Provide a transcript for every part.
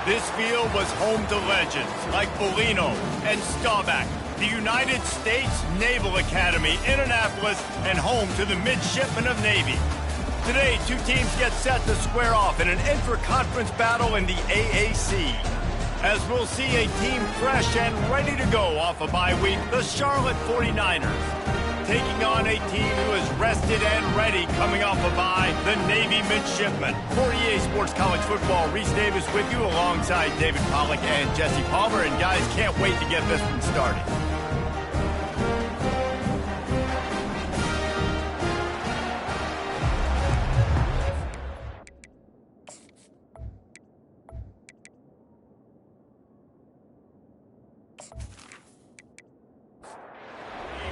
This field was home to legends like Bolino and Staubach, the United States Naval Academy in Annapolis, and home to the Midshipmen of Navy. Today, two teams get set to square off in an intra-conference battle in the AAC. As we'll see a team fresh and ready to go off a bye week, the Charlotte 49ers. Taking on a team who is rested and ready coming off a bye, the Navy Midshipmen. For EA Sports College Football, Reese Davis with you alongside David Pollack and Jesse Palmer. And guys, can't wait to get this one started.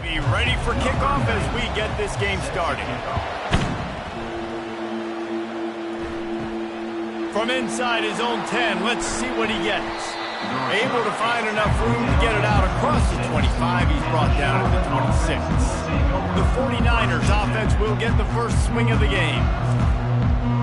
Be ready for kickoff as we get this game started. From inside his own 10, let's see what he gets. Able to find enough room to get it out across the 25. He's brought down at the 26. The 49ers offense will get the first swing of the game.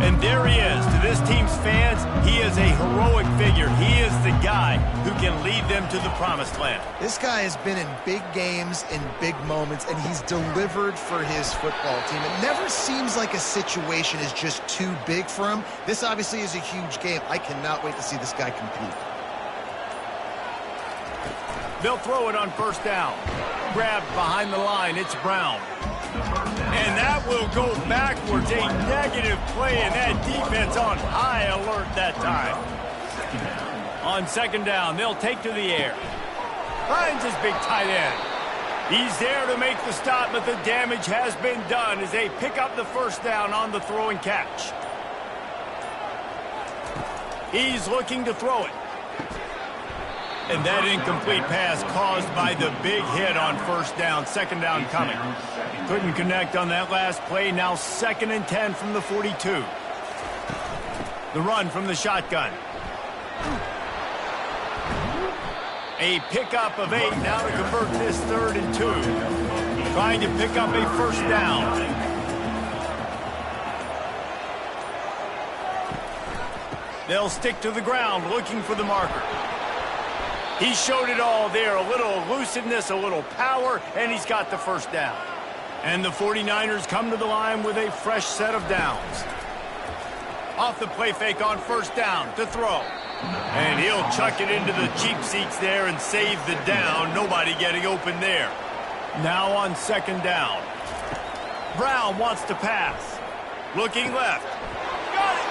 And there he is. To this team's fans, he is a heroic figure. He is the guy who can lead them to the promised land. This guy has been in big games, in big moments, and he's delivered for his football team. It never seems like a situation is just too big for him. This obviously is a huge game. I cannot wait to see this guy compete. They'll throw it on first down. Grabbed behind the line, it's Brown. And that will go backwards. A negative play, and that defense on high alert that time. On second down, they'll take to the air. Finds his big tight end. He's there to make the stop, but the damage has been done as they pick up the first down on the throw and catch. He's looking to throw it. And that incomplete pass caused by the big hit on first down. Second down coming. Couldn't connect on that last play. Now 2nd and 10 from the 42. The run from the shotgun. A pickup of 8 now to convert this 3rd and 2. Trying to pick up a first down. They'll stick to the ground looking for the marker. He showed it all there, a little elusiveness, a little power, and he's got the first down. And the 49ers come to the line with a fresh set of downs. Off the play fake on first down to throw. And he'll chuck it into the cheap seats there and save the down. Nobody getting open there. Now on second down. Brown wants to pass. Looking left. Got it!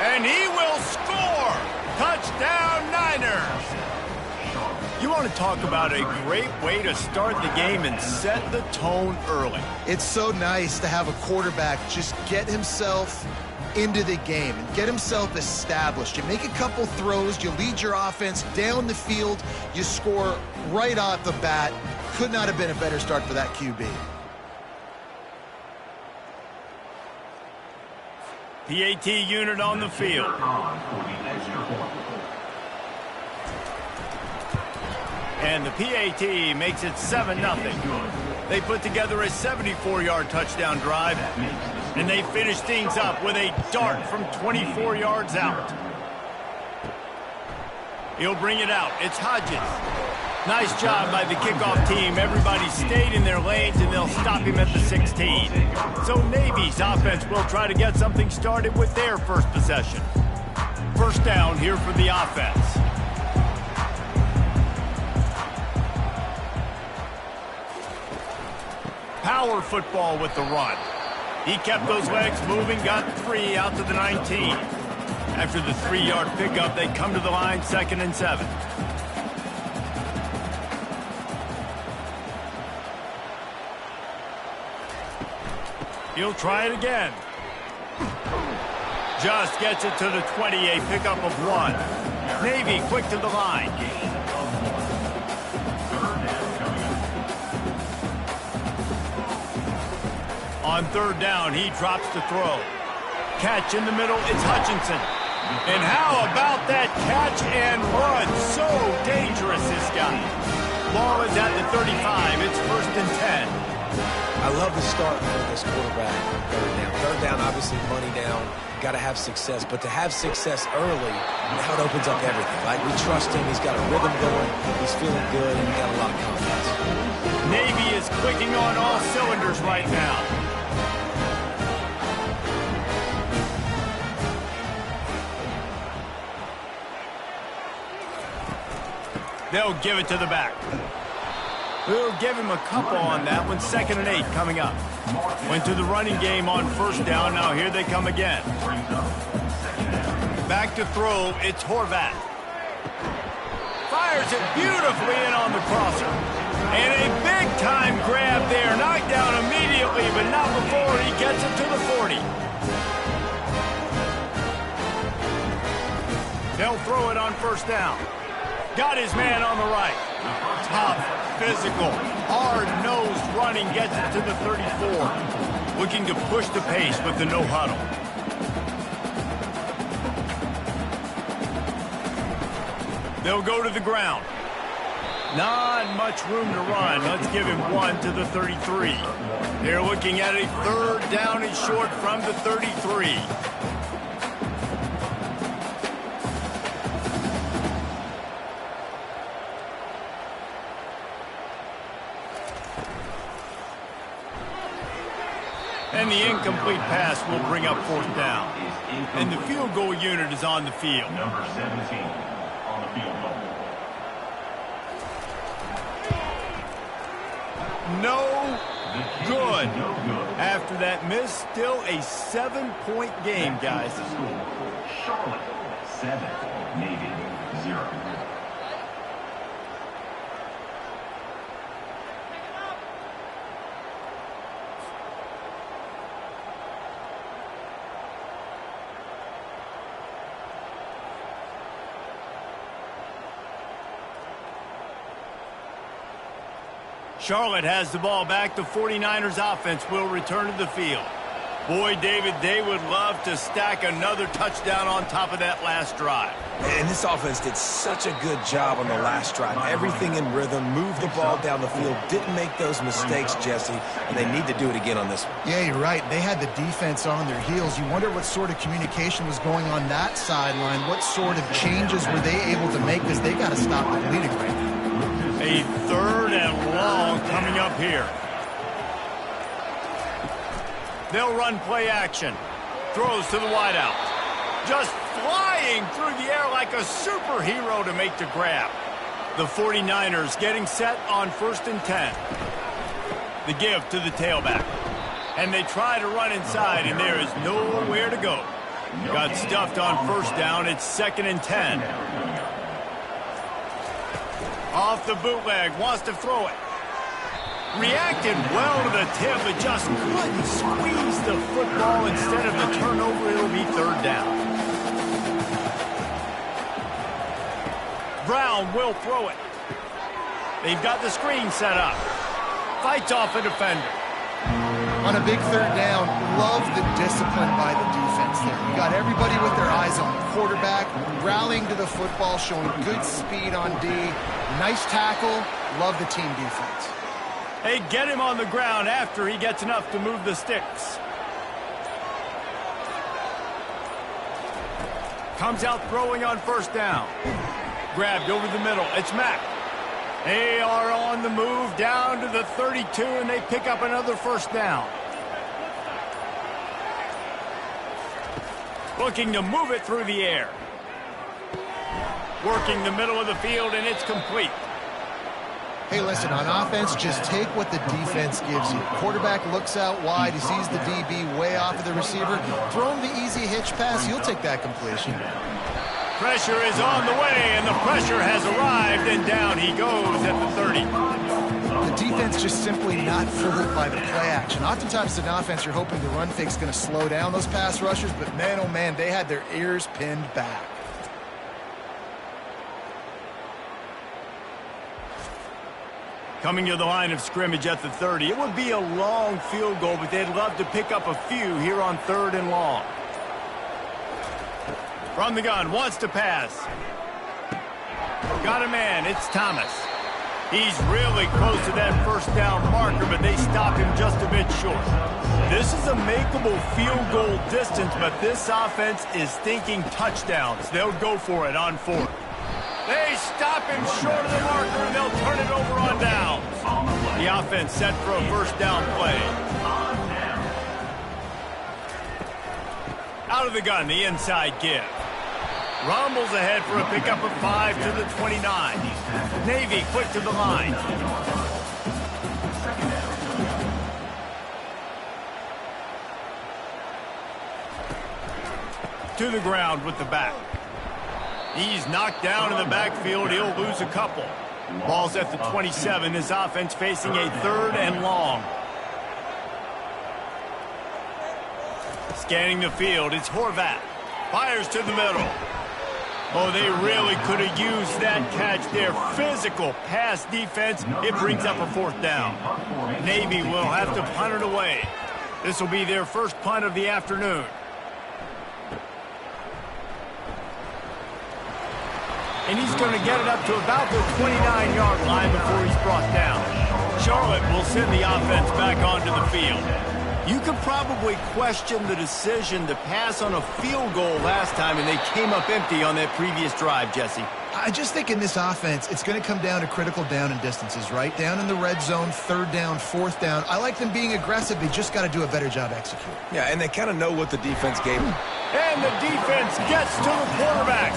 And he will score! Touchdown Niners! You want to talk about a great way to start the game and set the tone early. It's so nice to have a quarterback just get himself into the game and get himself established. You make a couple throws, you lead your offense down the field, you score right off the bat. Could not have been a better start for that QB. PAT unit on the field. And the PAT makes it 7-0. They put together a 74-yard touchdown drive, and they finish things up with a dart from 24 yards out. He'll bring it out. It's Hodges. Nice job by the kickoff team. Everybody stayed in their lanes, and they'll stop him at the 16. So Navy's offense will try to get something started with their first possession. First down here for the offense. Power football with the run. He kept those legs moving, got 3 out to the 19. After the 3-yard pickup, they come to the line, 2nd and 7. He'll try it again. Just gets it to the 20, a pickup of 1. Navy quick to the line. On third down, he drops to throw. Catch in the middle, it's Hutchinson. And how about that catch and run? So dangerous, this guy. Ball is at the 35, it's 1st and 10. I love the start for this quarterback. Third down, obviously money down. Got to have success, but to have success early, now it opens up everything. Like, we trust him. He's got a rhythm going. He's feeling good, and he's got a lot of confidence. Navy is clicking on all cylinders right now. They'll give it to the back. We'll give him a couple on that one. 2nd and 8 coming up. Went to the running game on 1st down. Now here they come again. Back to throw. It's Horvat. Fires it beautifully in on the crosser. And a big-time grab there. Knocked down immediately, but not before he gets it to the 40. They'll throw it on 1st down. Got his man on the right. Tough, physical, hard-nosed running gets it to the 34. Looking to push the pace with the no huddle. They'll go to the ground. Not much room to run. Let's give him 1 to the 33. They're looking at a 3rd down and short from the 33. And the incomplete pass will bring up 4th down. And the field goal unit is on the field. Number 17 on the field goal. No good. After that miss, still a 7-point game, guys. Charlotte 7, Navy 0. Charlotte has the ball back. The 49ers offense will return to the field. Boy, David, they would love to stack another touchdown on top of that last drive. And this offense did such a good job on the last drive. Everything in rhythm, moved the ball down the field, didn't make those mistakes, Jesse, and they need to do it again on this one. Yeah, you're right. They had the defense on their heels. You wonder what sort of communication was going on that sideline. What sort of changes were they able to make, because they got to stop the bleeding right now. A 3rd and long coming up here. They'll run play action. Throws to the wideout. Just flying through the air like a superhero to make the grab. The 49ers getting set on 1st and 10. The give to the tailback. And they try to run inside, and there is nowhere to go. Got stuffed on 1st down. It's 2nd and 10. Off the bootleg, wants to throw it. Reacted well to the tip, but just couldn't squeeze the football. Instead of the turnover, it'll be 3rd down. Brown will throw it. They've got the screen set up. Fights off a defender. On a big 3rd down, love the discipline by the defense there. You got everybody with their eyes on the quarterback, rallying to the football, showing good speed on D. Nice tackle. Love the team defense. Hey, get him on the ground after he gets enough to move the sticks. Comes out throwing on 1st down. Grabbed over the middle. It's Mack. They are on the move down to the 32, and they pick up another 1st down. Looking to move it through the air. Working the middle of the field, and it's complete. Hey, listen, on offense, just take what the defense gives you. Quarterback looks out wide. He sees the DB way off of the receiver. Throw him the easy hitch pass. He'll take that completion. Pressure is on the way, and the pressure has arrived, and down he goes at the 30. The defense just simply not fooled by the play action. Oftentimes, in offense, you're hoping the run fake's going to slow down those pass rushers, but man, oh man, they had their ears pinned back. Coming to the line of scrimmage at the 30. It would be a long field goal, but they'd love to pick up a few here on 3rd and long. From the gun, wants to pass. Got a man, it's Thomas. He's really close to that first down marker, but they stop him just a bit short. This is a makeable field goal distance, but this offense is thinking touchdowns. They'll go for it on fourth. They stop him short of the marker, and they'll turn it over on downs. The offense set for a first down play. Out of the gun, the inside give. Rumbles ahead for a pickup of 5 to the 29. Navy quick to the line. To the ground with the back. He's knocked down in the backfield. He'll lose a couple. Ball's at the 27. His offense facing a 3rd and long. Scanning the field, it's Horvat. Fires to the middle. Oh, they really could have used that catch there. Physical pass defense. It brings up a 4th down. Navy will have to punt it away. This will be their first punt of the afternoon. And he's going to get it up to about the 29-yard line before he's brought down. Charlotte will send the offense back onto the field. You could probably question the decision to pass on a field goal last time, and they came up empty on that previous drive, Jesse. I just think in this offense, it's going to come down to critical down and distances, right? Down in the red zone, 3rd down, 4th down. I like them being aggressive. They just got to do a better job executing. Yeah, and they kind of know what the defense gave them. And the defense gets to the quarterback.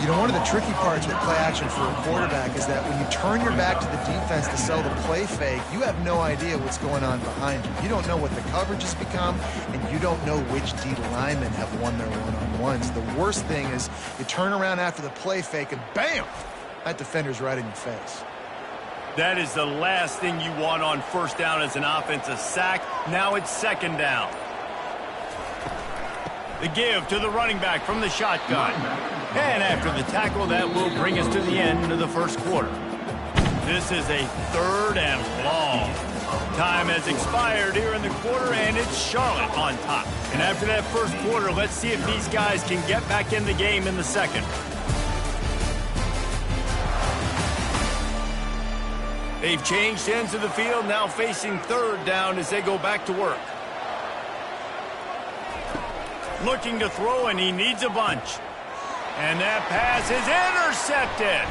You know, one of the tricky parts with play action for a quarterback is that when you turn your back to the defense to sell the play fake, you have no idea what's going on behind you. You don't know what the coverage has become, and you don't know which D linemen have won their one-on-ones. The worst thing is you turn around after the play fake, and bam! That defender's right in your face. That is the last thing you want on first down as an offensive sack. Now it's 2nd down. The give to the running back from the shotgun. And after the tackle, that will bring us to the end of the first quarter. This is a 3rd and long. Time has expired here in the quarter, and it's Charlotte on top. And after that first quarter, let's see if these guys can get back in the game in the second. They've changed ends of the field, now facing 3rd down as they go back to work. Looking to throw, and he needs a bunch. And that pass is intercepted.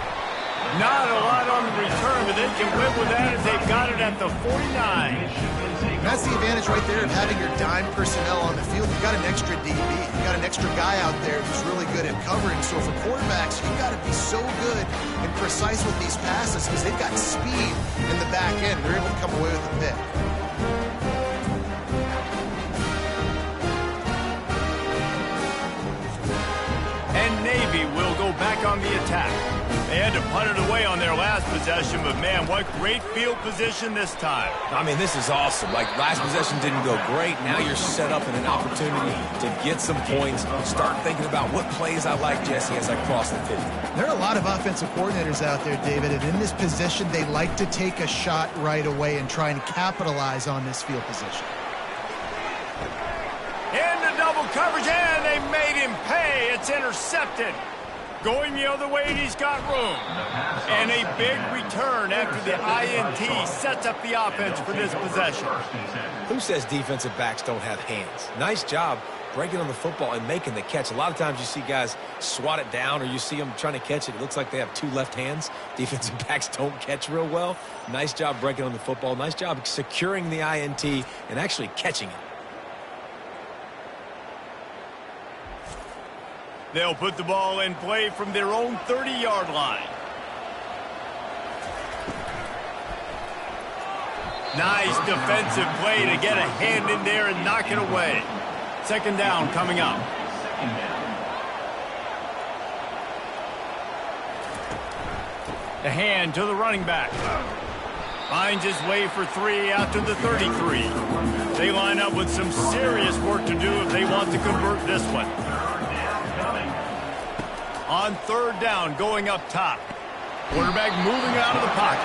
Not a lot on the return, but they can live with that as they've got it at the 49. That's the advantage right there of having your dime personnel on the field. You've got an extra DB. You've got an extra guy out there who's really good at covering. So for quarterbacks, you've got to be so good and precise with these passes because they've got speed in the back end. They're able to come away with a pick. And Navy will go back on the attack. They had to punt it away on their last possession, but man, what great field position this time. I mean, this is awesome. Like, last possession didn't go great. Now you're set up in an opportunity to get some points. Start thinking about what plays I like, Jesse, as I cross the 50. There are a lot of offensive coordinators out there, David, and in this position, they like to take a shot right away and try and capitalize on this field position. Into double coverage, and they made him pay. It's intercepted. Going the other way, and he's got room. And a big return after the INT sets up the offense for this possession. Who says defensive backs don't have hands? Nice job breaking on the football and making the catch. A lot of times you see guys swat it down or you see them trying to catch it. It looks like they have 2 left hands. Defensive backs don't catch real well. Nice job breaking on the football. Nice job securing the INT and actually catching it. They'll put the ball in play from their own 30-yard line. Nice defensive play to get a hand in there and knock it away. 2nd down coming up. The hand to the running back. Finds his way for 3 out to the 33. They line up with some serious work to do if they want to convert this one. On 3rd down, going up top. Quarterback moving out of the pocket.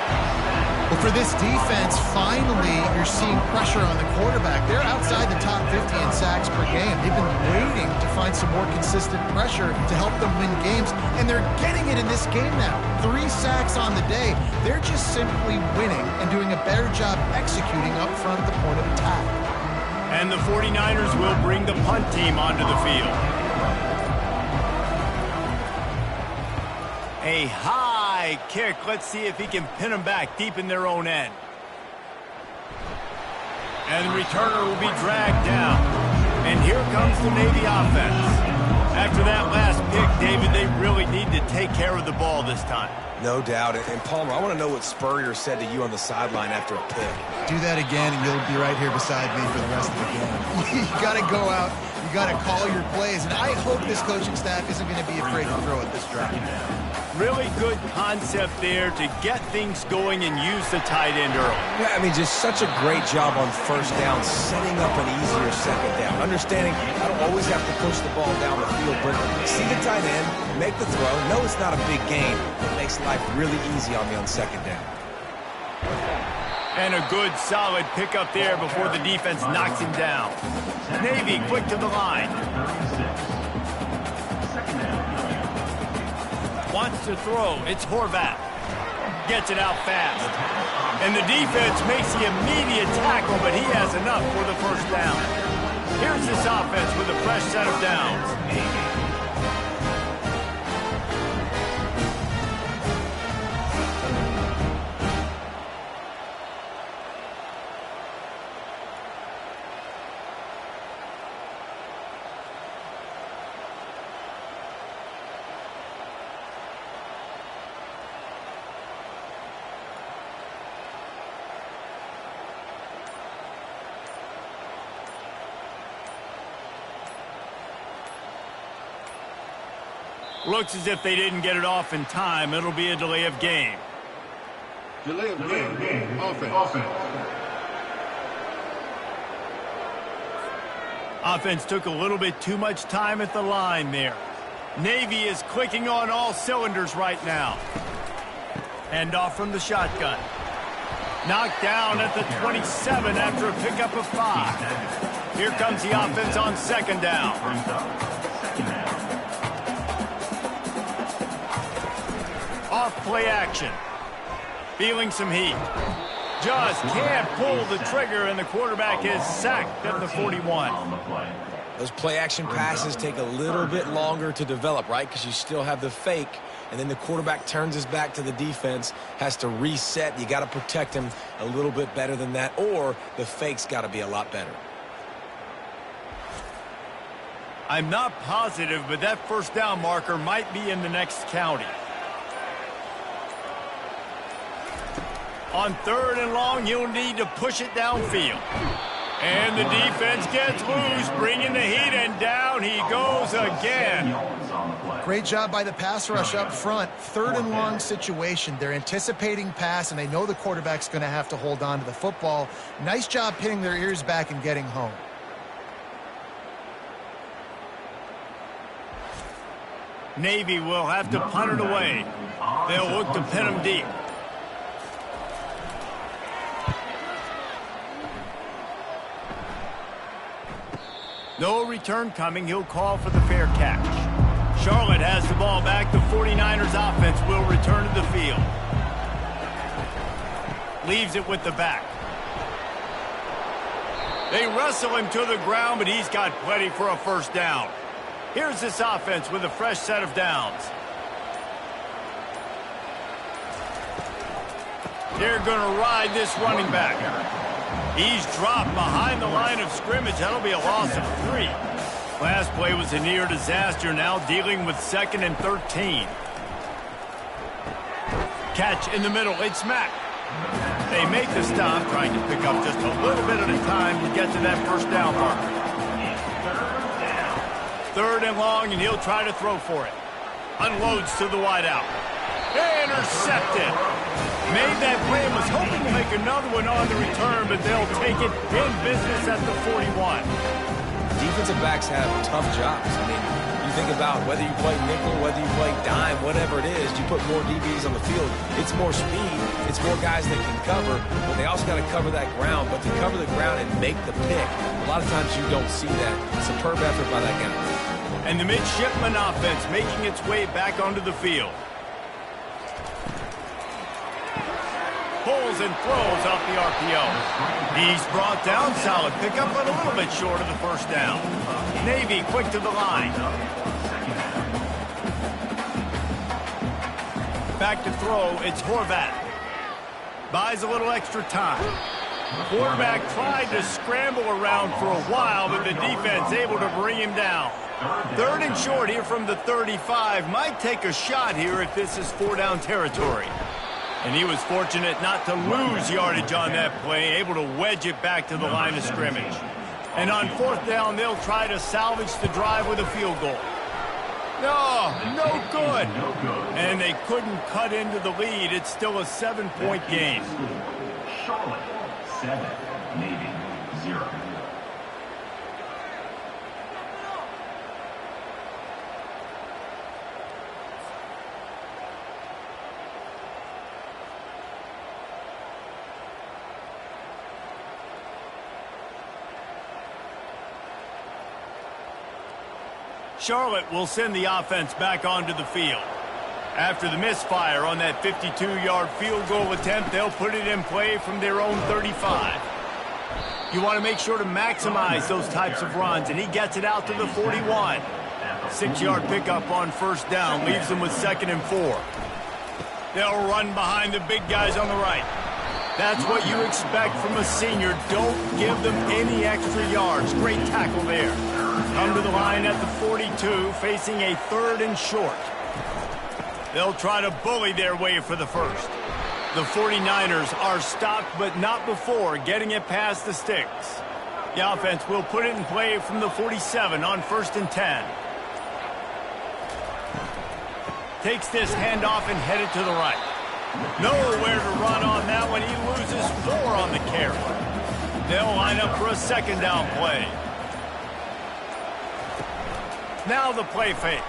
Well, for this defense, finally, you're seeing pressure on the quarterback. They're outside the top 50 in sacks per game. They've been waiting to find some more consistent pressure to help them win games, and they're getting it in this game now. 3 sacks on the day. They're just simply winning and doing a better job executing up front at the point of attack. And the 49ers will bring the punt team onto the field. A high kick. Let's see if he can pin them back deep in their own end. And the returner will be dragged down. And here comes the Navy offense. After that last pick, David, they really need to take care of the ball this time. No doubt. And Palmer, I want to know what Spurrier said to you on the sideline after a pick. Do that again, and you'll be right here beside me for the rest of the game. You got to go out. You got to call your plays. And I hope this coaching staff isn't going to be afraid to throw at this drive. Really good concept there to get things going and use the tight end early. Yeah, I mean, just such a great job on first down, setting up an easier second down. Understanding I don't always have to push the ball down the field, but see the tight end, make the throw. No, it's not a big gain. It makes life really easy on me on second down. And a good, solid pickup there before the defense knocks him down. Navy quick to the line. Wants to throw. It's Horvath. Gets it out fast. And the defense makes the immediate tackle, but he has enough for the first down. Here's this offense with a fresh set of downs. Looks as if they didn't get it off in time. It'll be a delay of game. Delay of game. Offense. Offense took a little bit too much time at the line there. Navy is clicking on all cylinders right now. Hand off from the shotgun. Knocked down at the 27 after a pickup of 5. Here comes the offense on second down. Off play action. Feeling some heat. Just can't pull the trigger, and the quarterback is sacked at the 41. Those play action passes take a little bit longer to develop, right? Because you still have the fake, and then the quarterback turns his back to the defense, has to reset. You got to protect him a little bit better than that, or the fake's got to be a lot better. I'm not positive, but that first down marker might be in the next county. On third and long, you'll need to push it downfield. And the defense gets loose, bringing the heat, and down he goes again. Great job by the pass rush up front. Third and long situation. They're anticipating pass, and they know the quarterback's going to have to hold on to the football. Nice job pinning their ears back and getting home. Navy will have to punt it away. They'll look to pin him deep. No return coming. He'll call for the fair catch. Charlotte has the ball back. The 49ers offense will return to the field. Leaves it with the back. They wrestle him to the ground, but he's got plenty for a first down. Here's this offense with a fresh set of downs. They're going to ride this running back. He's dropped behind the line of scrimmage. That'll be a loss of 3. Last play was a near disaster. Now dealing with 2nd and 13. Catch in the middle. It's Mack. They make the stop, trying to pick up just a little bit at a time to get to that first down marker. Third and long, and he'll try to throw for it. Unloads to the wideout. Intercepted. Made that play and was hoping to make another one on the return, but they'll take it in business at the 41. defensive backs have tough jobs. I mean, you think about whether you play nickel, whether you play dime, whatever it is, you put more DBs on the field. It's more speed. It's more guys that can cover, but they also got to cover that ground. But to cover the ground and make the pick, a lot of times you don't see that. Superb effort by that guy. And the midshipman offense making its way back onto the field. Pulls and throws off the RPO. He's brought down. Solid pickup, but a little bit short of the first down. Navy quick to the line. Back to throw, it's Horvat. Buys a little extra time. Quarterback tried to scramble around for a while, but the defense able to bring him down. 3rd and short here from the 35. Might take a shot here if this is 4-down territory. And he was fortunate not to lose yardage on that play, able to wedge it back to the line of scrimmage. And on 4th down, they'll try to salvage the drive with a field goal. No good. And they couldn't cut into the lead. It's still a 7-point game. Charlotte, 7, Navy, 0. Charlotte will send the offense back onto the field. After the misfire on that 52-yard field goal attempt, they'll put it in play from their own 35. You want to make sure to maximize those types of runs, and he gets it out to the 41. 6-yard pickup on 1st down, leaves them with 2nd and 4. They'll run behind the big guys on the right. That's what you expect from a senior. Don't give them any extra yards. Great tackle there. Come to the line at the 42, facing a 3rd and short. They'll try to bully their way for the first. The 49ers are stopped, but not before getting it past the sticks. The offense will put it in play from the 47 on 1st and 10. Takes this handoff and headed to the right. Nowhere to run on that one. He loses 4 on the carry. They'll line up for a 2nd down play. Now the play fake.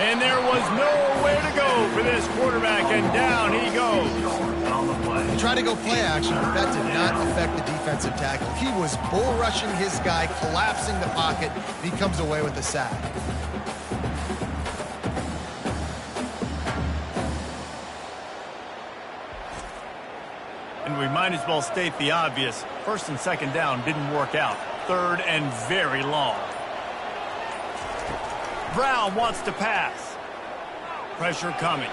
And there was nowhere to go for this quarterback, and down he goes. He tried to go play action, but that did not affect the defensive tackle. He was bull rushing his guy, collapsing the pocket, and he comes away with the sack. And we might as well state the obvious. 1st and 2nd down didn't work out. 3rd and very long. Brown wants to pass. Pressure coming.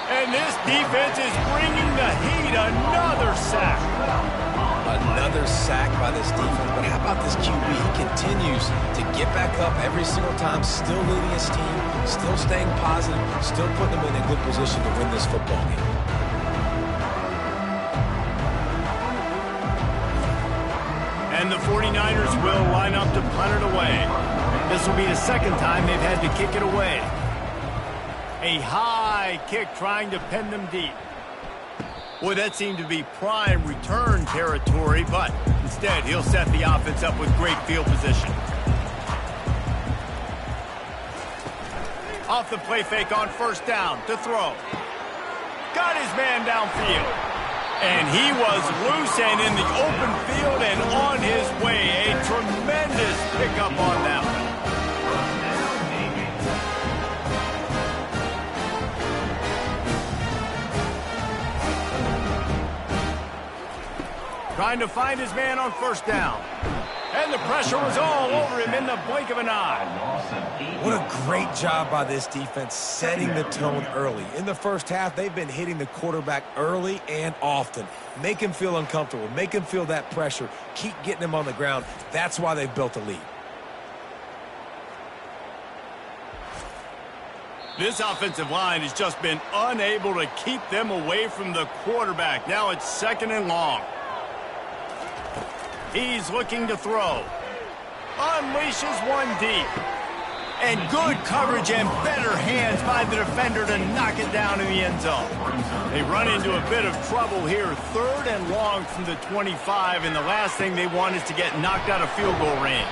And this defense is bringing the heat. Another sack. Another sack by this defense. But how about this QB? He continues to get back up every single time, still leading his team, still staying positive, still putting them in a good position to win this football game. And the 49ers will line up to punt it away. This will be the 2nd time they've had to kick it away. A high kick trying to pin them deep. Boy, that seemed to be prime return territory, but instead he'll set the offense up with great field position. Off the play fake on 1st down to throw. Got his man downfield. And he was loose and in the open field and on his way. A tremendous pickup on that one. Trying to find his man on 1st down. And the pressure was all over him in the blink of an eye. What a great job by this defense setting the tone early. In the 1st half, they've been hitting the quarterback early and often. Make him feel uncomfortable. Make him feel that pressure. Keep getting him on the ground. That's why they've built a lead. This offensive line has just been unable to keep them away from the quarterback. Now it's 2nd and long. He's looking to throw. Unleashes one deep. And good coverage and better hands by the defender to knock it down in the end zone. They run into a bit of trouble here, 3rd and long from the 25, and the last thing they want is to get knocked out of field goal range.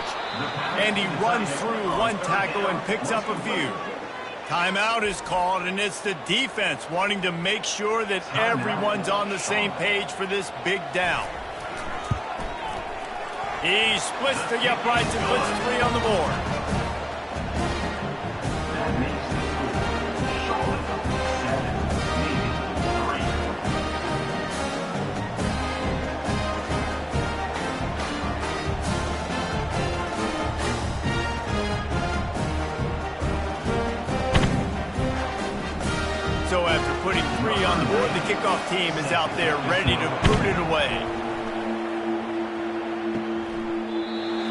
And he runs through one tackle and picks up a few. Timeout is called, and it's the defense wanting to make sure that everyone's on the same page for this big down. He splits the uprights and puts 3 on the board. So after putting 3 on the board, the kickoff team is out there ready to boot it away.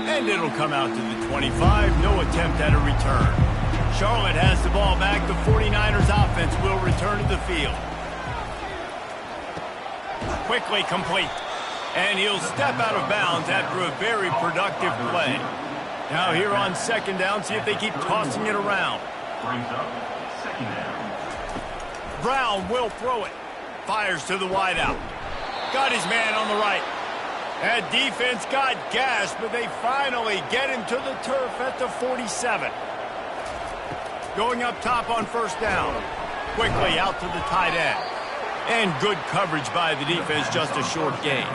And it'll come out to the 25. No attempt at a return. Charlotte has the ball back. The 49ers offense will return to the field. Quickly complete. And he'll step out of bounds after a very productive play. Now here on 2nd down, see if they keep tossing it around. Brings up 2nd down. Brown will throw it. Fires to the wideout. Got his man on the right. That defense got gashed, but they finally get him to the turf at the 47. Going up top on 1st down. Quickly out to the tight end. And good coverage by the defense, just a short gain.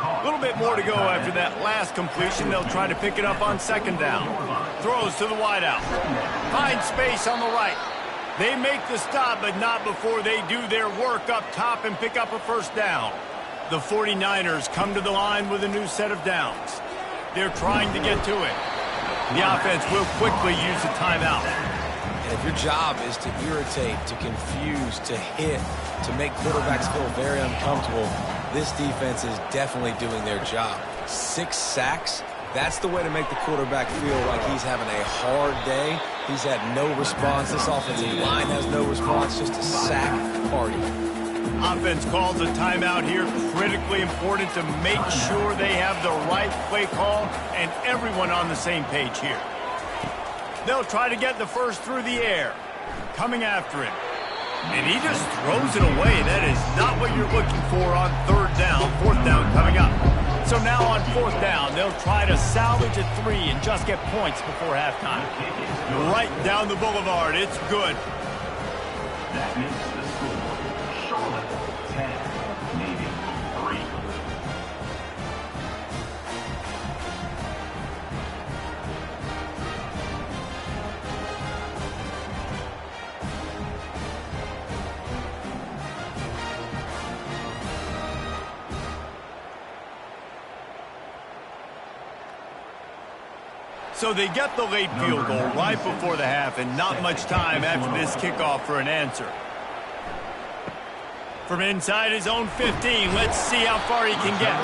A little bit more to go after that last completion. They'll try to pick it up on 2nd down. Throws to the wideout. Finds space on the right. They make the stop, but not before they do their work up top and pick up a 1st down. The 49ers come to the line with a new set of downs. They're trying to get to it. The offense will quickly use a timeout. And if your job is to irritate, to confuse, to hit, to make quarterbacks feel very uncomfortable, this defense is definitely doing their job. 6 sacks. That's the way to make the quarterback feel like he's having a hard day. He's had no response. This offensive line has no response, just a sack party. Offense calls a timeout here. Critically important to make sure they have the right play call and everyone on the same page here. They'll try to get the first through the air. Coming after him. And he just throws it away. That is not what you're looking for on 3rd down. 4th down coming up. So now on 4th down, they'll try to salvage a 3 and just get points before halftime. Right down the boulevard. It's good. That makes the score Charlotte 10, Navy 3. So they get the late field goal right before the half and not much time after this kickoff for an answer. From inside his own 15, let's see how far he can get.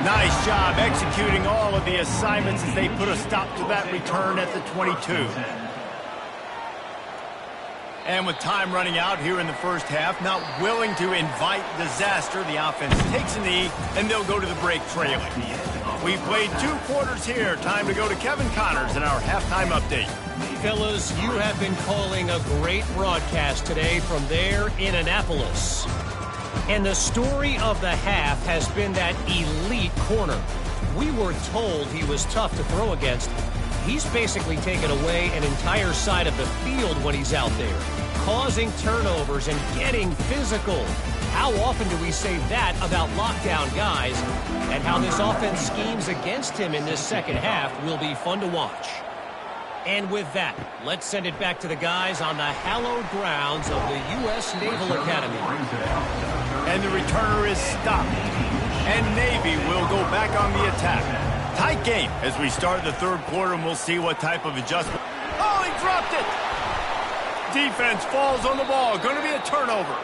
Nice job executing all of the assignments as they put a stop to that return at the 22. And with time running out here in the first half, not willing to invite disaster, the offense takes a knee, and they'll go to the break trailing. We've played 2 quarters here. Time to go to Kevin Connors in our halftime update. Fellas, you have been calling a great broadcast today from there in Annapolis. And the story of the half has been that elite corner. We were told he was tough to throw against. He's basically taken away an entire side of the field when he's out there, causing turnovers and getting physical. How often do we say that about lockdown guys? And how this offense schemes against him in this second half will be fun to watch. And with that, let's send it back to the guys on the hallowed grounds of the U.S. Naval Academy. And the returner is stopped. And Navy will go back on the attack. Tight game as we start the 3rd quarter, and we'll see what type of adjustment. Oh, he dropped it! Defense falls on the ball. Going to be a turnover.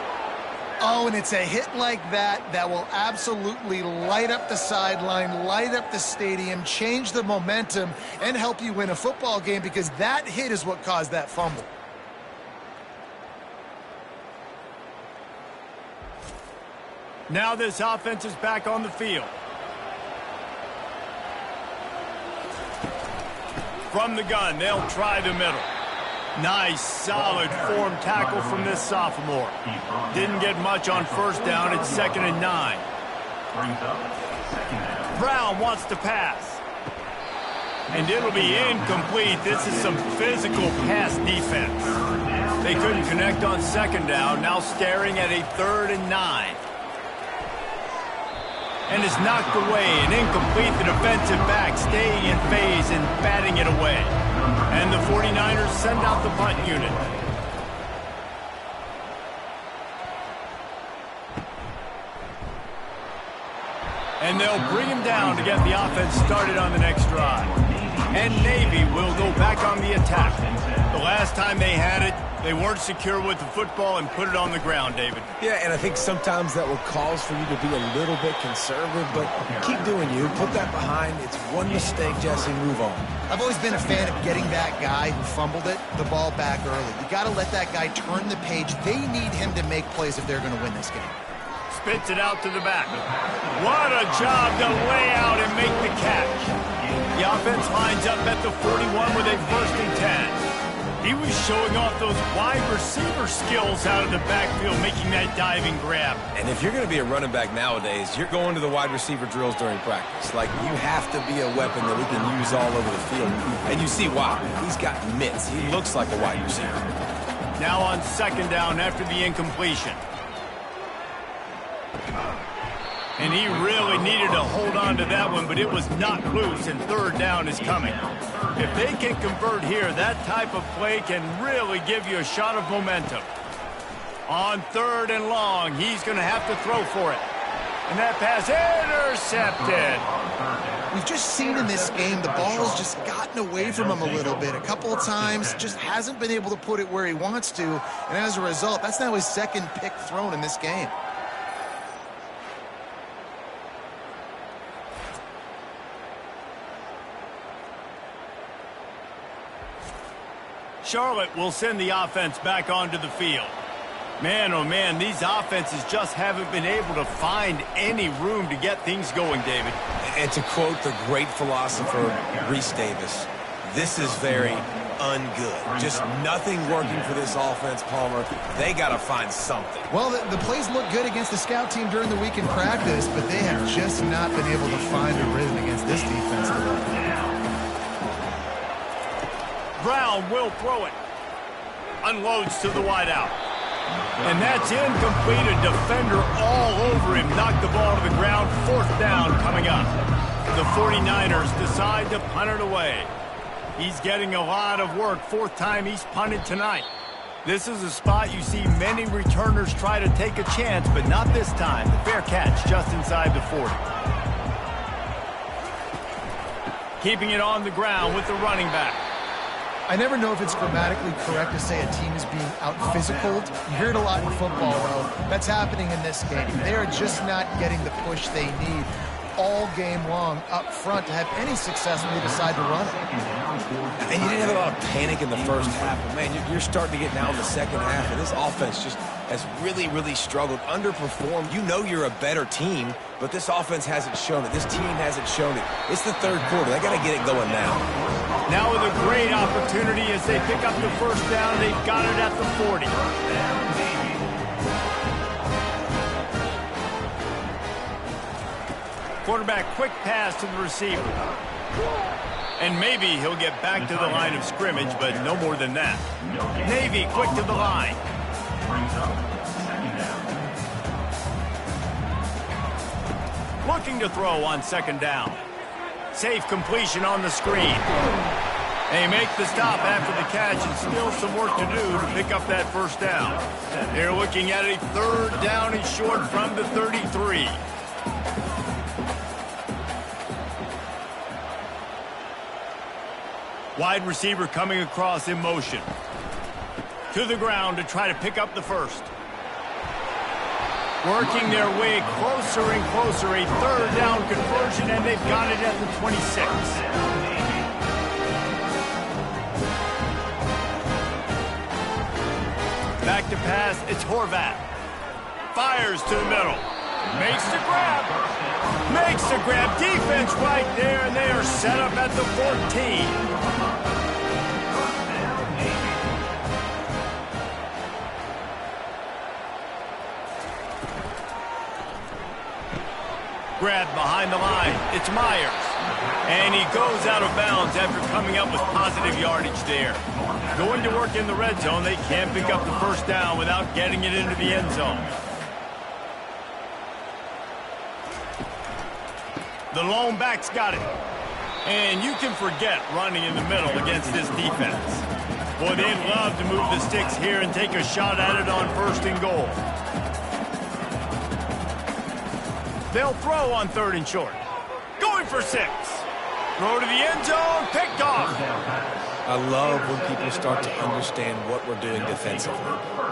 Oh, and it's a hit like that that will absolutely light up the sideline, light up the stadium, change the momentum, and help you win a football game, because that hit is what caused that fumble. Now this offense is back on the field. From the gun, they'll try the middle. Nice, solid form tackle from this sophomore. Didn't get much on first down. It's 2nd and 9. Brown wants to pass. And it'll be incomplete. This is some physical pass defense. They couldn't connect on 2nd down. Now staring at a 3rd and 9. And it's knocked away and incomplete. The defensive back staying in phase and batting it away. And the 49ers send out the punt unit. And they'll bring him down to get the offense started on the next drive. And Navy will go back on the attack. The last time they had it, they weren't secure with the football and put it on the ground, David. Yeah, and I think sometimes that will cause for you to be a little bit conservative, but keep doing you. Put that behind. It's one mistake, Jesse. Move on. I've always been a fan of getting that guy who fumbled it, the ball back early. You got to let that guy turn the page. They need him to make plays if they're going to win this game. Spits it out to the back. What a job to lay out and make the catch. The offense lines up at the 41 with a 1st and 10. He was showing off those wide receiver skills out of the backfield, making that diving grab. And if you're going to be a running back nowadays, you're going to the wide receiver drills during practice. Like, you have to be a weapon that we can use all over the field. And you see, wow, he's got mitts. He looks like a wide receiver. Now on 2nd down after the incompletion. And he really needed to hold on to that one, but it was not loose, and 3rd down is coming. If they can convert here, that type of play can really give you a shot of momentum. On 3rd and long, he's going to have to throw for it. And that pass intercepted. We've just seen in this game the ball's just gotten away from him a little bit. A couple of times, just hasn't been able to put it where he wants to. And as a result, that's now his 2nd pick thrown in this game. Charlotte will send the offense back onto the field. Man, oh man, these offenses just haven't been able to find any room to get things going, David. And to quote the great philosopher, Reese Davis, this is very ungood. Just nothing working for this offense, Palmer. They got to find something. Well, the plays look good against the scout team during the week in practice, but they have just not been able to find a rhythm against this defense today. Brown will throw it. Unloads to the wideout. And that's incomplete. A defender all over him. Knocked the ball to the ground. 4th down coming up. The 49ers decide to punt it away. He's getting a lot of work. 4th time he's punted tonight. This is a spot you see many returners try to take a chance, but not this time. The fair catch just inside the 40. Keeping it on the ground with the running back. I never know if it's grammatically correct to say a team is being out-physicaled. You hear it a lot in football, though. That's happening in this game. They are just not getting the push they need all game long up front to have any success when they decide to run it. And you didn't have a lot of panic in the first half, but man, you're starting to get now in the second half, and this offense just has really, really struggled, underperformed. You know you're a better team, but this offense hasn't shown it. This team hasn't shown it. It's the 3rd quarter. They got to get it going now. Now with a great opportunity as they pick up the 1st down. They've got it at the 40. Quarterback quick pass to the receiver. And maybe he'll get back to the line of scrimmage, but no more than that. Navy quick to the line. Looking to throw on 2nd down. Safe completion on the screen. They make the stop after the catch, and still some work to do to pick up that 1st down. They're looking at a 3rd down and short from the 33. Wide receiver coming across in motion. To the ground to try to pick up the 1st. Working their way closer and closer. A 3rd down conversion, and they've got it at the 26. Back to pass, it's Horvath. Fires to the middle. Makes the grab. Makes the grab. Defense right there, and they are set up at the 14. Grabbed behind the line. It's Myers. And he goes out of bounds after coming up with positive yardage there. Going to work in the red zone, they can't pick up the first down without getting it into the end zone. The lone back's got it. And you can forget running in the middle against this defense. Boy, they'd love to move the sticks here and take a shot at it on 1st and goal. They'll throw on 3rd and short. Going for 6. Throw to the end zone, picked off. I love when people start to understand what we're doing defensively.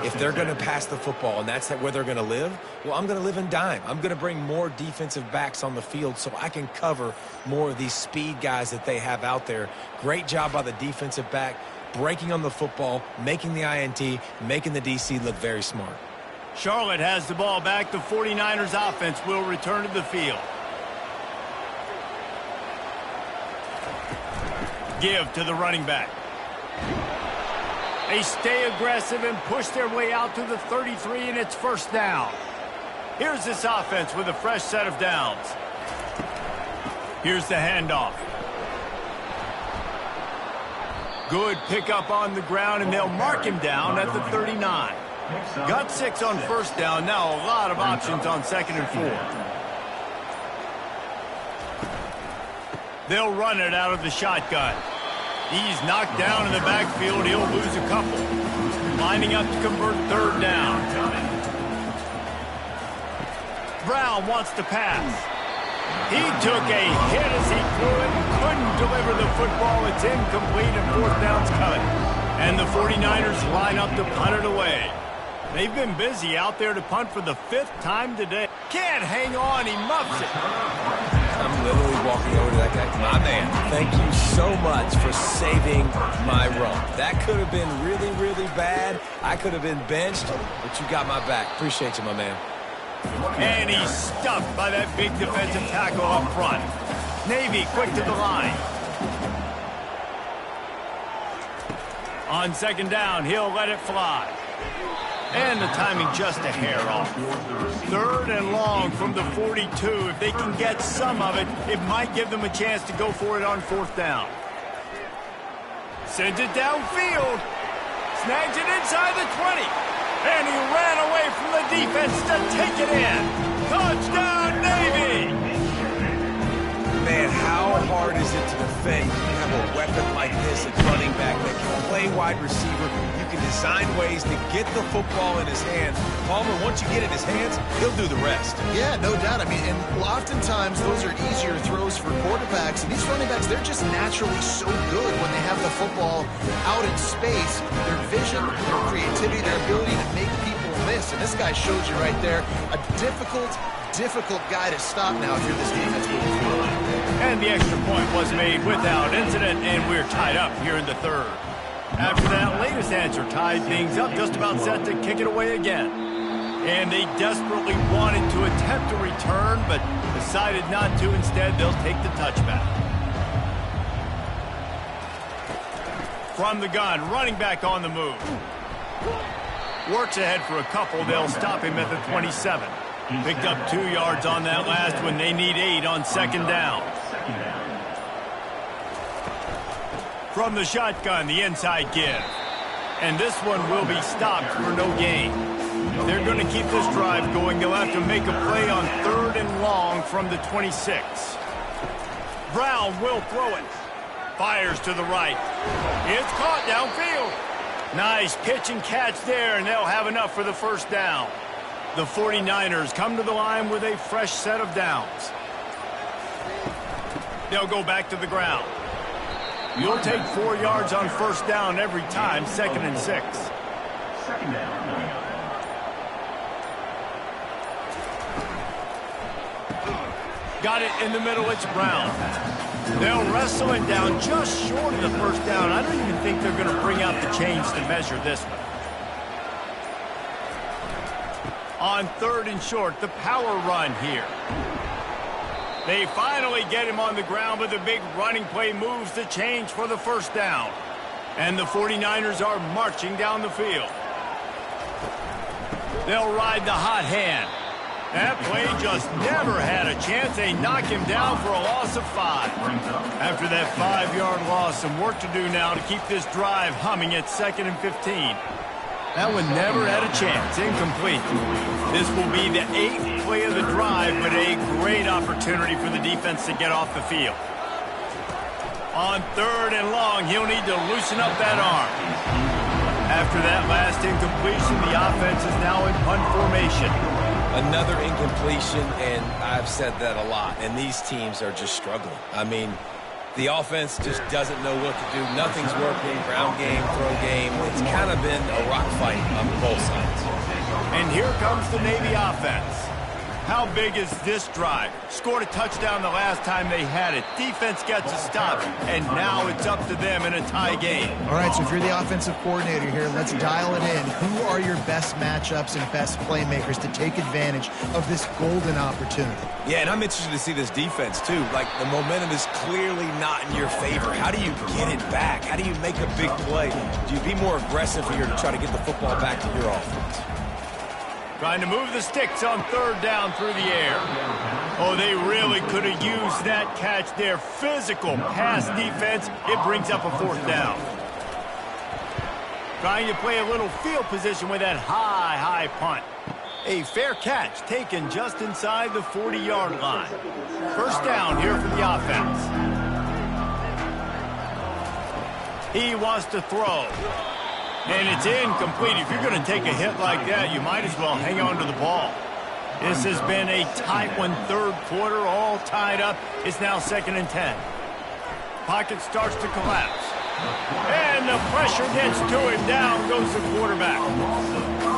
If they're going to pass the football and that's where they're going to live, well, I'm going to live in dime. I'm going to bring more defensive backs on the field so I can cover more of these speed guys that they have out there. Great job by the defensive back, breaking on the football, making the INT, making the DC look very smart. Charlotte has the ball back. The 49ers offense will return to the field. Give to the running back. They stay aggressive and push their way out to the 33, and it's 1st down. Here's this offense with a fresh set of downs. Here's the handoff. Good pickup on the ground, and they'll mark him down at the 39. Got 6 on 1st down. Now a lot of options on 2nd and 4. They'll run it out of the shotgun. He's knocked down in the backfield. He'll lose a couple. Lining up to convert 3rd down. Brown wants to pass. He took a hit as he threw it and couldn't deliver the football. It's incomplete and 4th down's coming. And the 49ers line up to punt it away. They've been busy out there to punt for the 5th time today. Can't hang on. He muffs it. I'm literally walking over to that guy. My man, thank you so much for saving my run. That could have been really, really bad. I could have been benched, but you got my back. Appreciate you, my man. And he's stuffed by that big defensive tackle up front. Navy quick to the line. On 2nd down, he'll let it fly. And the timing just a hair off. 3rd and long from the 42. If they can get some of it, it might give them a chance to go for it on 4th down. Sends it downfield. Snags it inside the 20. And he ran away from the defense to take it in. Touchdown, Navy! Man, how hard is it to defend when you have a weapon like this at running back that can play wide receiver? You can design ways to get the football in his hands. Palmer, once you get it in his hands, he'll do the rest. Yeah, no doubt. I mean, and oftentimes those are easier throws for quarterbacks. And these running backs, they're just naturally so good when they have the football out in space. Their vision, their creativity, their ability to make people miss. And this guy showed you right there a difficult guy to stop now if you're this defense moving forward. And the extra point was made without incident, and we're tied up here in the 3rd. After that latest answer tied things up, just about set to kick it away again. And they desperately wanted to attempt a return, but decided not to. Instead, they'll take the touchback. From the gun, running back on the move. Works ahead for a couple. They'll stop him at the 27. Picked up 2 yards on that last one. They need 8 on 2nd down. From the shotgun, the inside give. And this one will be stopped for no gain. They're going to keep this drive going. They'll have to make a play on 3rd and long from the 26. Brown will throw it. Fires to the right. It's caught downfield. Nice pitch and catch there, and they'll have enough for the 1st down. The 49ers come to the line with a fresh set of downs. They'll go back to the ground. You'll take 4 yards on 1st down every time, 2nd and 6. 2nd down. Got it in the middle, it's Brown. They'll wrestle it down just short of the 1st down. I don't even think they're going to bring out the chains to measure this one. On 3rd and short, the power run here. They finally get him on the ground, but the big running play moves the change for the 1st down. And the 49ers are marching down the field. They'll ride the hot hand. That play just never had a chance. They knock him down for a loss of 5. After that 5-yard loss, some work to do now to keep this drive humming at 2nd and 15. That one never had a chance. Incomplete. This will be the 8th play of the drive, but a great opportunity for the defense to get off the field. On 3rd and long, he'll need to loosen up that arm. After that last incompletion, the offense is now in punt formation. Another incompletion, and I've said that a lot, and these teams are just struggling. I mean, the offense just doesn't know what to do. Nothing's working. Ground game, throw game. It's kind of been a rock fight on both sides. And here comes the Navy offense. How big is this drive? Scored a touchdown the last time they had it. Defense gets a stop, and now it's up to them in a tie game. All right, so if you're the offensive coordinator here, let's dial it in. Who are your best matchups and best playmakers to take advantage of this golden opportunity? Yeah, and I'm interested to see this defense, too. Like, the momentum is clearly not in your favor. How do you get it back? How do you make a big play? Do you be more aggressive here to try to get the football back to your offense? Trying to move the sticks on 3rd down through the air. Oh, they really could have used that catch there. Physical pass defense. It brings up a 4th down. Trying to play a little field position with that high punt. A fair catch taken just inside the 40-yard line. 1st down here for the offense. He wants to throw. And it's incomplete. If you're going to take a hit like that, you might as well hang on to the ball. This has been a tight one, 3rd quarter, all tied up. It's now 2nd and 10. Pocket starts to collapse. And the pressure gets to him. Down goes the quarterback.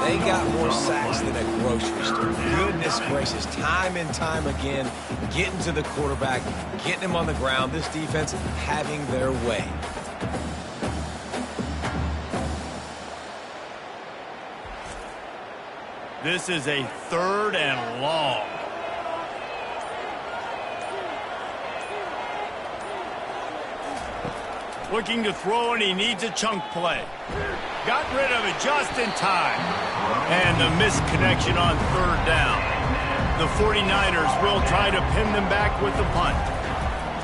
They got more sacks than a grocery store. Goodness gracious, time and time again, getting to the quarterback, getting him on the ground. This defense having their way. This is a 3rd and long. Looking to throw, and he needs a chunk play. Got rid of it just in time. And the misconnection on 3rd down. The 49ers will try to pin them back with the punt.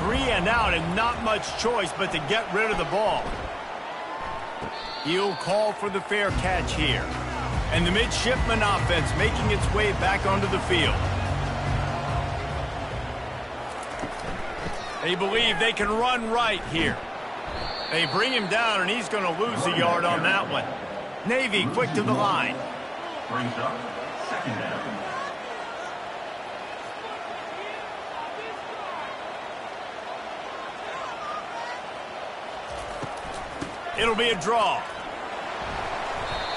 3 and out, and not much choice but to get rid of the ball. He'll call for the fair catch here. And the midshipman offense making its way back onto the field. They believe they can run right here. They bring him down, and he's going to lose a yard on that one. Navy quick to the line. Brings up 2nd down. It'll be a draw.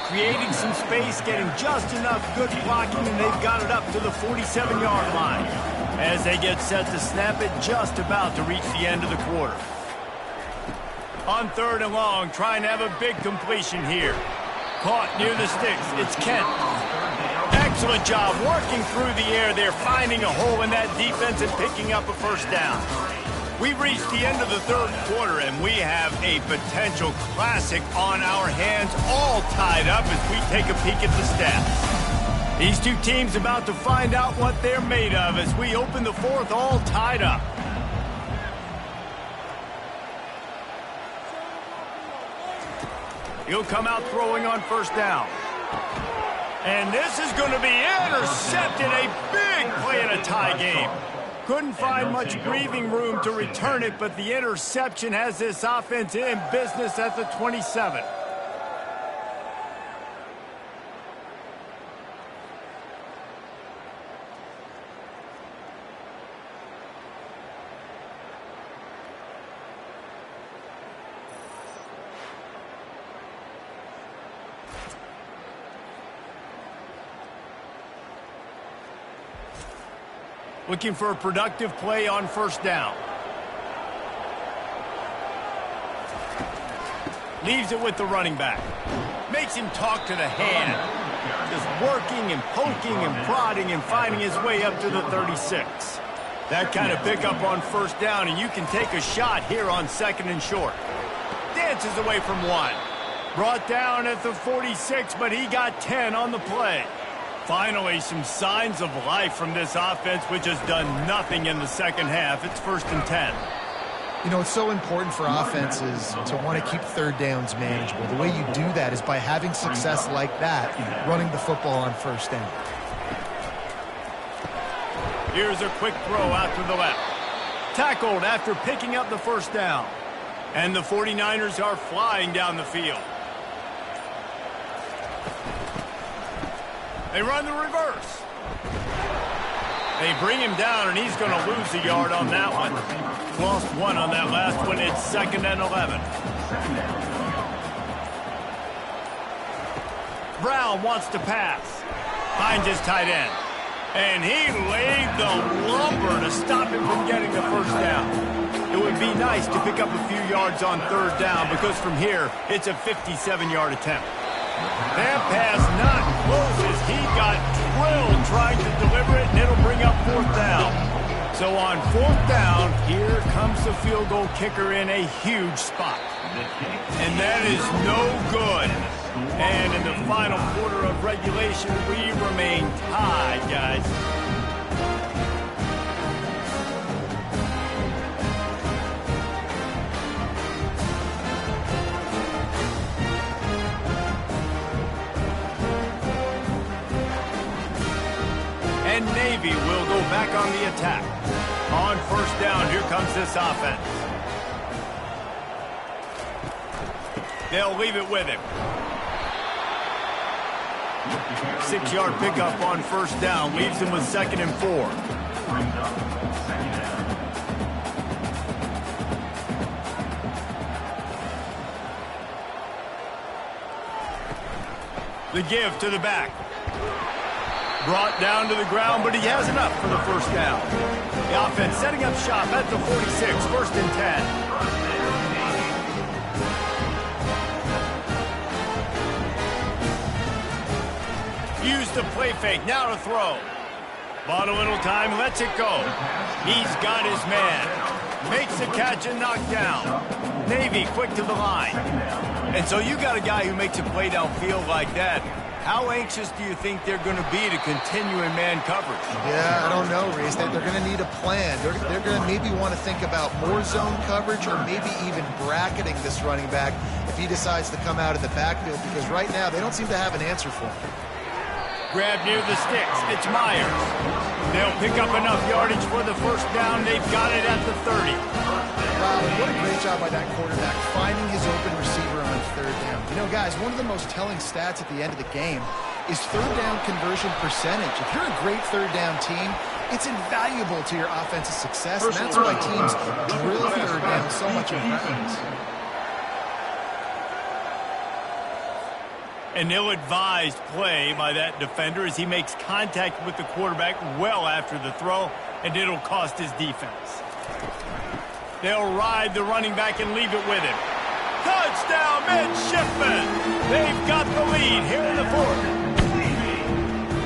Creating some space, getting just enough good blocking, and they've got it up to the 47-yard line. As they get set to snap it, just about to reach the end of the quarter. On 3rd and long, trying to have a big completion here. Caught near the sticks. It's Kent. Excellent job working through the air there, finding a hole in that defense and picking up a 1st down. We've reached the end of the 3rd quarter, and we have a potential classic on our hands, all tied up as we take a peek at the stats. These two teams about to find out what they're made of as we open the 4th, all tied up. He'll come out throwing on 1st down. And this is going to be intercepted, a big play in a tie game. Couldn't find much breathing room to return it, but the interception has this offense in business at the 27. Looking for a productive play on 1st down. Leaves it with the running back. Makes him talk to the hand. Just working and poking and prodding and finding his way up to the 36. That kind of pickup on 1st down, and you can take a shot here on 2nd and short. Dances away from one. Brought down at the 46, but he got 10 on the play. Finally, some signs of life from this offense, which has done nothing in the second half. It's 1st and 10. You know, it's so important for offenses to want to keep third downs manageable. The way you do that is by having success like that, running the football on 1st down. Here's a quick throw out to the left. Tackled after picking up the 1st down. And the 49ers are flying down the field. They run the reverse. They bring him down, and he's going to lose a yard on that one. Lost 1 on that last one. It's 2nd and 11. Brown wants to pass. Finds his tight end. And he laid the lumber to stop him from getting the 1st down. It would be nice to pick up a few yards on 3rd down because from here, it's a 57-yard attempt. That pass not close as he got drilled trying to deliver it, and it'll bring up 4th down. So on 4th down, here comes the field goal kicker in a huge spot. And that is no good. And in the final quarter of regulation, we remain tied, guys. And Navy will go back on the attack. On 1st down, here comes this offense. They'll leave it with him. 6-yard pickup on 1st down leaves him with 2nd and 4. The give to the back. Brought down to the ground, but he has enough for the 1st down. The offense setting up shop at the 46, 1st and 10. Use the play fake, now to throw. Bought a little time, lets it go. He's got his man. Makes the catch and knocked down. Navy quick to the line. And so you got a guy who makes a play downfield like that. How anxious do you think they're going to be to continue in man coverage? Yeah, I don't know, Reese. They're going to need a plan. They're going to maybe want to think about more zone coverage or maybe even bracketing this running back if he decides to come out of the backfield, because right now they don't seem to have an answer for him. Grab near the sticks. It's Myers. They'll pick up enough yardage for the 1st down. They've got it at the 30. Wow, what a great job by that quarterback finding his open receiver on 3rd down. You know, guys, one of the most telling stats at the end of the game is 3rd down conversion percentage. If you're a great 3rd down team, it's invaluable to your offensive success, and that's why teams drill 3rd down so much in practice. An ill-advised play by that defender as he makes contact with the quarterback well after the throw, and it'll cost his defense. They'll ride the running back and leave it with him. Touchdown, midshipmen! They've got the lead here in the 4th.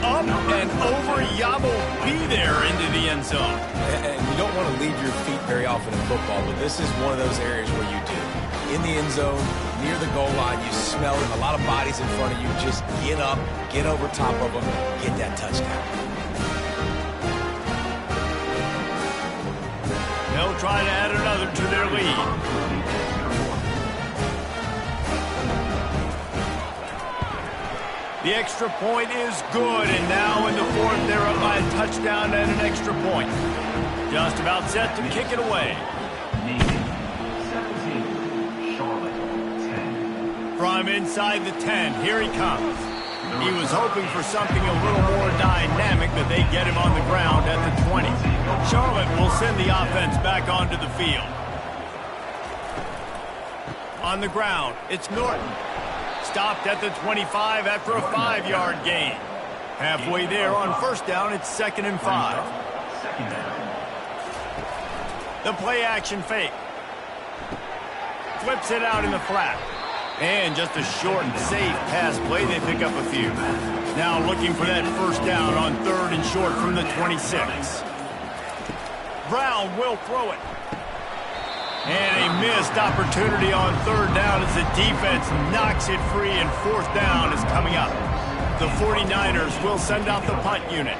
Up and over, Yabo be there into the end zone. And you don't want to leave your feet very often in football, but this is one of those areas where you do. In the end zone, near the goal line, you smell it, a lot of bodies in front of you. Just get up, get over top of them, get that touchdown. They'll try to add another to their lead. The extra point is good, and now in the 4th, they're up by a touchdown and an extra point. Just about set to kick it away. From inside the 10, here he comes. He was hoping for something a little more dynamic, but they get him on the ground at the 20. Charlotte will send the offense back onto the field. On the ground, it's Norton. Stopped at the 25 after a 5-yard gain. Halfway there on 1st down, it's 2nd and 5. The play action fake. Flips it out in the flat. And just a short and safe pass play, they pick up a few. Now looking for that 1st down on 3rd and short from the 26. Brown will throw it. And a missed opportunity on 3rd down as the defense knocks it free, and 4th down is coming up. the 49ers will send out the punt unit.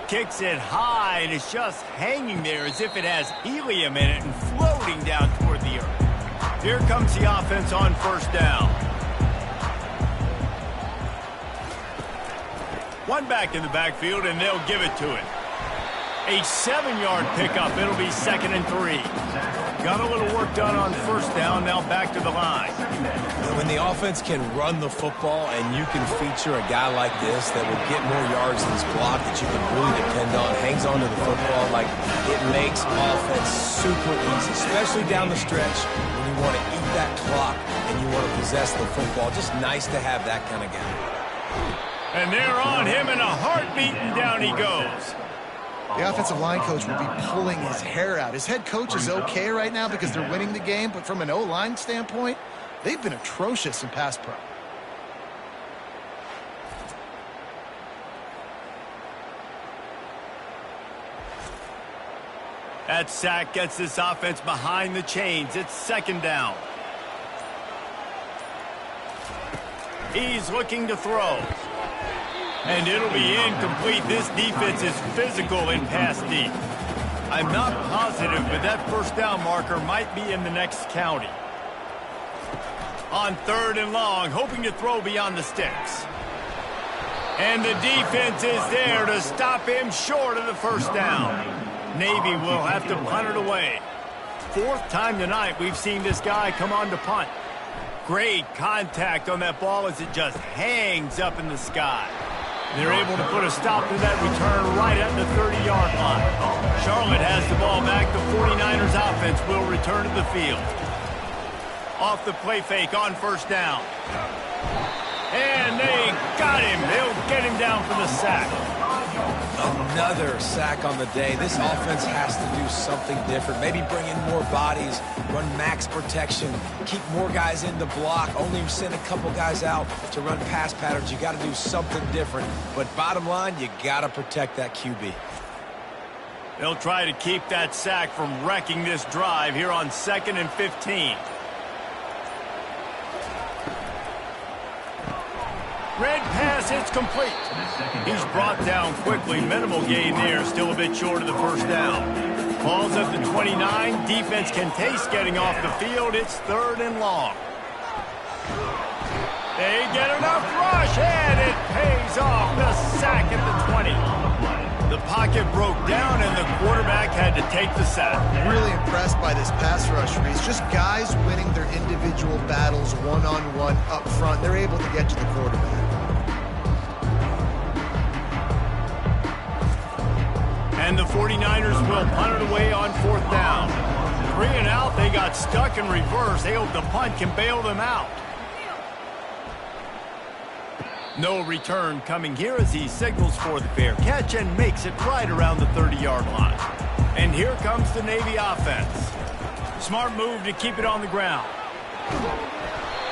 Kicks it high, and it's just hanging there as if it has helium in it and floating down toward the earth. Here comes the offense on first down. One back in the backfield, and they'll give it to him. A 7-yard pickup. It'll be 2nd and 3. Got a little work done on first down. Now back to the line. When the offense can run the football and you can feature a guy like this that will get more yards in his block that you can really depend on, hangs on to the football, like it makes offense super easy, especially down the stretch when you want to eat that clock and you want to possess the football. Just nice to have that kind of guy. And they're on him in a heartbeat, and down he goes. The offensive line coach will be pulling his hair out. His head coach is okay right now because they're winning the game, but from an O-line standpoint, they've been atrocious in pass pro. That sack gets this offense behind the chains. It's 2nd down. He's looking to throw. And it'll be incomplete. This defense is physical in pass deep. I'm not positive, but that first down marker might be in the next county. On 3rd and long, hoping to throw beyond the sticks. And the defense is there to stop him short of the first down. Navy will have to punt it away. 4th time tonight we've seen this guy come on to punt. Great contact on that ball as it just hangs up in the sky. They're able to put a stop to that return right at the 30-yard line. Charlotte has the ball back. The 49ers offense will return to the field. Off the play fake on first down. And they got him. They'll get him down for the sack. Another sack on the day. This offense has to do something different. Maybe bring in more bodies, run max protection, keep more guys in the block, only send a couple guys out to run pass patterns. You got to do something different. But bottom line, you got to protect that QB. They'll try to keep that sack from wrecking this drive here on 2nd and 15. Red pass, it's complete. He's brought down quickly. Minimal gain there. Still a bit short of the first down. Ball's at the 29. Defense can taste getting off the field. It's 3rd and long. They get enough rush, and it pays off. The sack at the 20. The pocket broke down, and the quarterback had to take the sack. Really impressed by this pass rush, Reese. Just guys winning their individual battles one-on-one up front. They're able to get to the quarterback. And the 49ers will punt it away on 4th down. 3 and out, they got stuck in reverse. They hope the punt can bail them out. No return coming here as he signals for the fair catch and makes it right around the 30-yard line. And here comes the Navy offense. Smart move to keep it on the ground.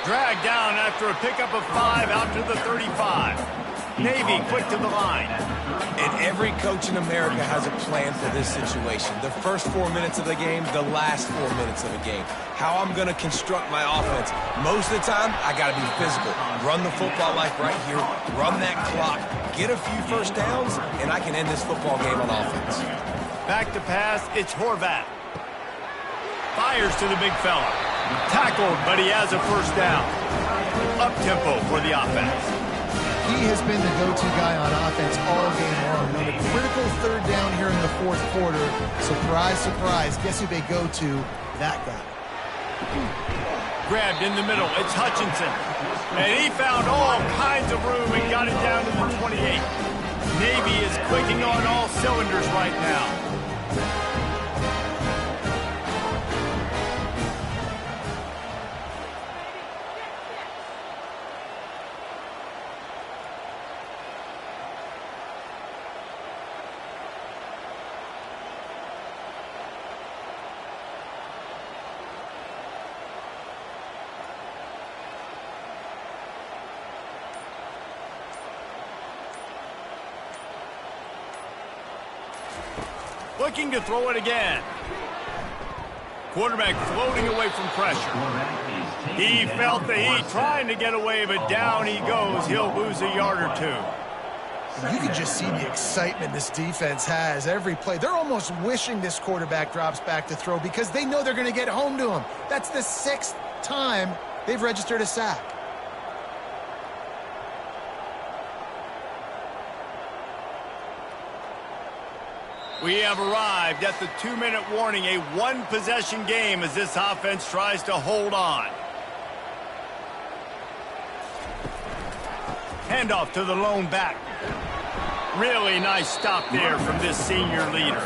Dragged down after a pickup of 5 out to the 35. Navy quick to the line. And every coach in America has a plan for this situation. The first 4 minutes of the game, the last 4 minutes of the game. How I'm going to construct my offense. Most of the time, I got to be physical. Run the football like right here. Run that clock. Get a few first downs, and I can end this football game on offense. Back to pass, it's Horvat. Fires to the big fella. Tackled, but he has a first down. Up-tempo for the offense. He has been the go-to guy on offense all game long. On the critical 3rd down here in the 4th quarter, surprise, surprise, guess who they go to? That guy. Grabbed in the middle, it's Hutchinson. And he found all kinds of room and got it down to the 28. Navy is clicking on all cylinders right now. Looking to throw it again. Quarterback floating away from pressure. He felt the heat trying to get away, but down he goes. He'll lose a yard or two. You can just see the excitement this defense has every play. They're almost wishing this quarterback drops back to throw because they know they're going to get home to him. That's the 6th time they've registered a sack. We have arrived at the 2-minute warning, a one-possession game as this offense tries to hold on. Handoff to the lone back. Really nice stop there from this senior leader.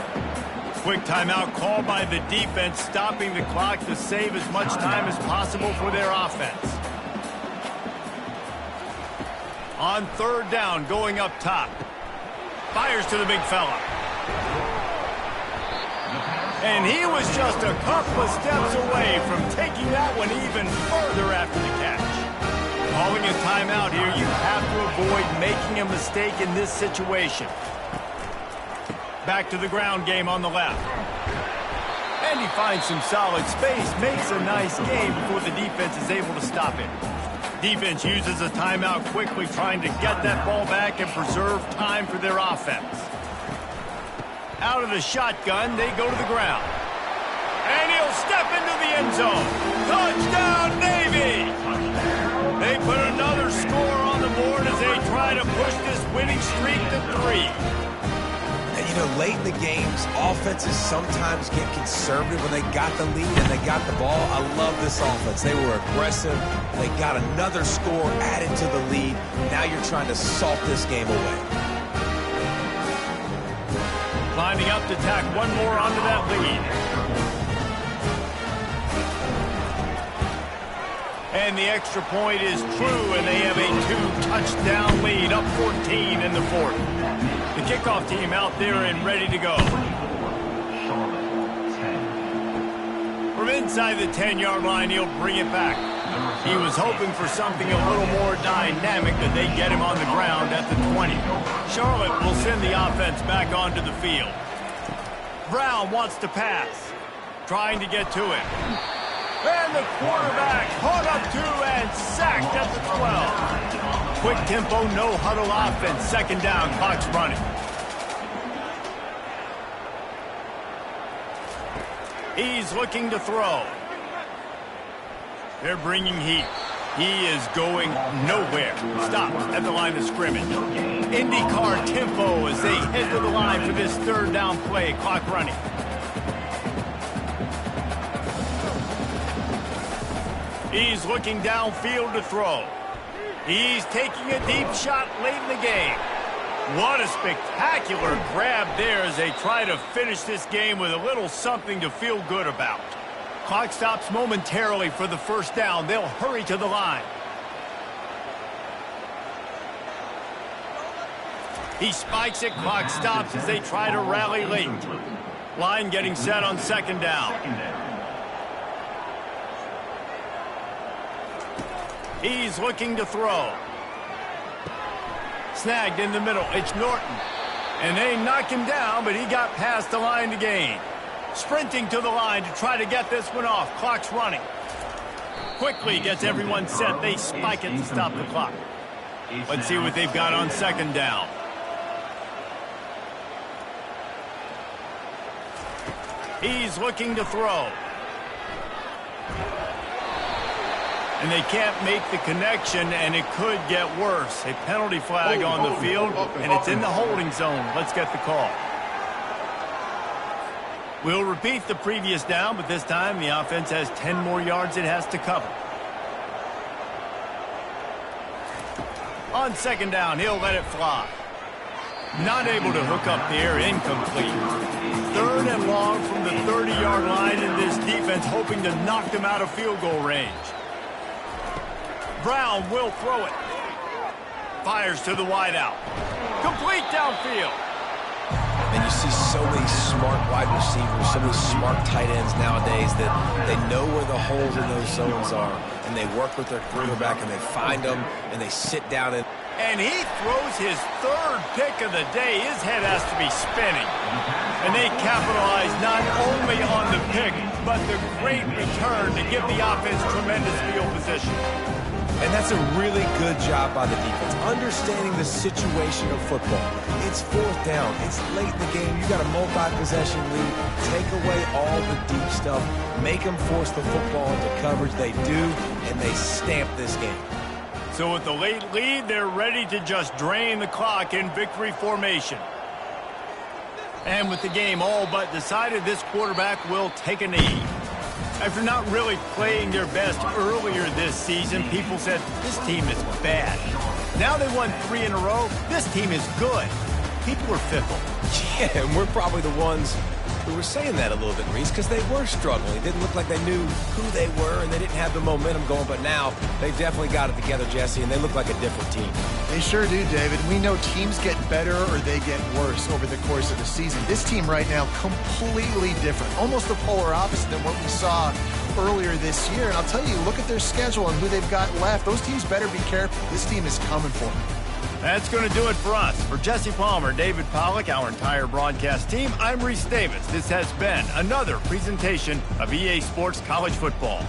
Quick timeout called by the defense, stopping the clock to save as much time as possible for their offense. On 3rd down, going up top. Fires to the big fella. And he was just a couple of steps away from taking that one even further after the catch. Calling a timeout here, you have to avoid making a mistake in this situation. Back to the ground game on the left. And he finds some solid space, makes a nice game before the defense is able to stop it. Defense uses a timeout quickly, trying to get that ball back and preserve time for their offense. Out of the shotgun, they go to the ground. And he'll step into the end zone. Touchdown, Navy! They put another score on the board as they try to push this winning streak to 3. And, you know, late in the games, offenses sometimes get conservative when they got the lead and they got the ball. I love this offense. They were aggressive. They got another score added to the lead. Now you're trying to salt this game away. Lining up to tack one more onto that lead. And the extra point is true, and they have a 2-touchdown lead, up 14 in the 4th. The kickoff team out there and ready to go. From inside the 10-yard line, he'll bring it back. He was hoping for something a little more dynamic, but they get him on the ground at the 20. Charlotte will send the offense back onto the field. Brown wants to pass, trying to get to it. And the quarterback caught up to and sacked at the 12. Quick tempo, no huddle offense. 2nd down, clock's running. He's looking to throw. They're bringing heat. He is going nowhere. Stops at the line of scrimmage. IndyCar tempo as they head to the line for this 3rd down play. Clock running. He's looking downfield to throw. He's taking a deep shot late in the game. What a spectacular grab there as they try to finish this game with a little something to feel good about. Clock stops momentarily for the 1st down. They'll hurry to the line. He spikes it. Clock stops as they try to rally late. Line getting set on 2nd down. He's looking to throw. Snagged in the middle. It's Norton. And they knock him down, but he got past the line to gain. Sprinting to the line to try to get this one off. Clock's running. Quickly gets everyone set. They spike it to stop the clock. Let's see what they've got on 2nd down. He's looking to throw. And they can't make the connection, and it could get worse. A penalty flag on the field, and it's in the holding zone. Let's get the call. We'll repeat the previous down, but this time the offense has 10 more yards it has to cover. On 2nd down, he'll let it fly. Not able to hook up there, incomplete. 3rd and long from the 30-yard line, and this defense hoping to knock them out of field goal range. Brown will throw it. Fires to the wideout. Complete downfield. And you see so many smart wide receivers, so many smart tight ends nowadays that they know where the holes in those zones are, and they work with their quarterback, and they find them, and they sit down. And he throws his 3rd pick of the day. His head has to be spinning. And they capitalized not only on the pick, but the great return to give the offense tremendous field position. And that's a really good job by the defense, understanding the situation of football. It's fourth down. It's late in the game. You got a multi-possession lead. Take away all the deep stuff. Make them force the football into coverage. They do, and they stamp this game. So with the late lead, they're ready to just drain the clock in victory formation. And with the game all but decided, this quarterback will take a knee. After not really playing their best earlier this season, people said, this team is bad. Now they won 3 in a row. This team is good. People are fickle. Yeah, and we're probably the ones who were saying that a little bit, Reese, because they were struggling. It didn't look like they knew who they were, and they didn't have the momentum going. But now they definitely got it together, Jesse, and they look like a different team. They sure do, David. We know teams get better or they get worse over the course of the season. This team right now, completely different. Almost the polar opposite than what we saw earlier this year. And I'll tell you, look at their schedule and who they've got left. Those teams better be careful. This team is coming for them. That's going to do it for us. For Jesse Palmer, David Pollack, our entire broadcast team, I'm Reese Davis. This has been another presentation of EA Sports College Football.